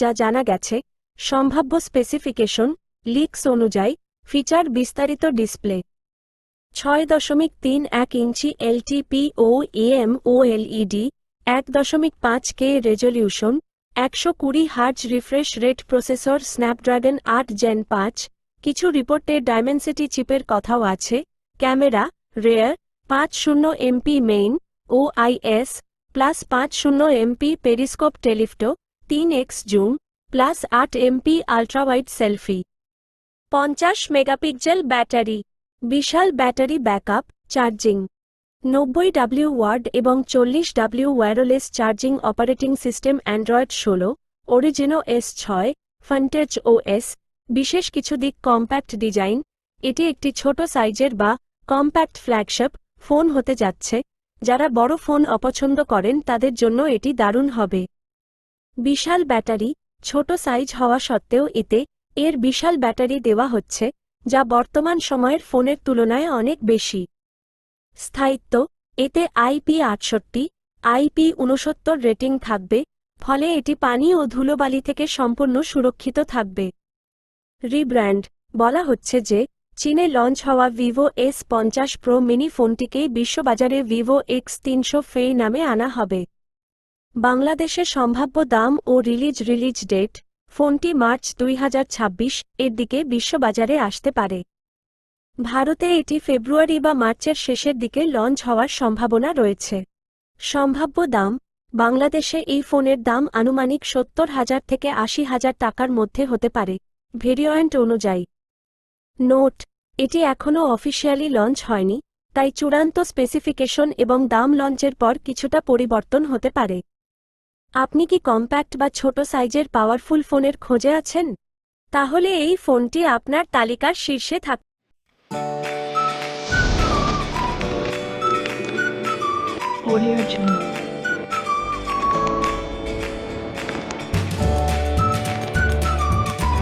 যা জানা গেছে, সম্ভাব্য স্পেসিফিকেশন, লিকস অনুযায়ী, ফিচার বিস্তারিত display 6.31 inch LTPO MOLED 1.5K resolution 120 hertz refresh rate processor Snapdragon 8 gen 5 কিছু রিপোর্টে ডাইমেনসিটি চিপের কথাও আছে camera rear 50 MP main OIS plus 50 MP periscope telephoto 3x zoom plus 8 MP ultrawide selfie 50 megapixel battery বিশাল battery backup charging 90W wired এবং 40W wireless charging operating system Android 16 Origin S6 Funtouch OS বিশেষ কিছু দিক compact design এটি একটি ছোট সাইজের বা কম্প্যাক্ট ফ্ল্যাগশিপ ফোন হতে যাচ্ছে যারা বড় ফোন অপছন্দ করেন তাদের জন্য এটি দারুণ হবে বিশাল ব্যাটারি ছোট সাইজ হওয়া সত্ত্বেও এর বিশাল ব্যাটারি দেওয়া হচ্ছে যা বর্তমান সময়ের ফোনের তুলনায় অনেক বেশি স্থায়িত্ব এতে IP68 IP69 রেটিং থাকবে ফলে এটি পানি ও ধুলোবালি থেকে সম্পূর্ণ সুরক্ষিত থাকবে রিব্র্যান্ড বলা হচ্ছে যে চীনে লঞ্চ হওয়া ভিভো S50 প্রো মিনি ফোনটিকেই বিশ্ববাজারে ভিভো X300 ফেই নামে আনা হবে বাংলাদেশে সম্ভাব্য দাম ও রিলিজ ডেট ফোনটি মার্চ 2026 এর দিকে বিশ্ববাজারে আসতে পারে ভারতে এটি ফেব্রুয়ারি বা মার্চের শেষের দিকে লঞ্চ হওয়ার সম্ভাবনা রয়েছে সম্ভাব্য দাম বাংলাদেশে এই ফোনের দাম আনুমানিক 70,000 থেকে 80,000 টাকার মধ্যে হতে পারে ভেরিয়েন্ট অনুযায়ী নোট এটি এখনও অফিসিয়ালি লঞ্চ হয়নি তাই চূড়ান্ত স্পেসিফিকেশন এবং দাম লঞ্চের পর কিছুটা পরিবর্তন হতে পারে আপনি কি কম্প্যাক্ট বা ছোট সাইজের পাওয়ারফুল ফোনের খোঁজে আছেন তাহলে এই ফোনটি আপনার তালিকার শীর্ষে থাকবে Audio Jungle.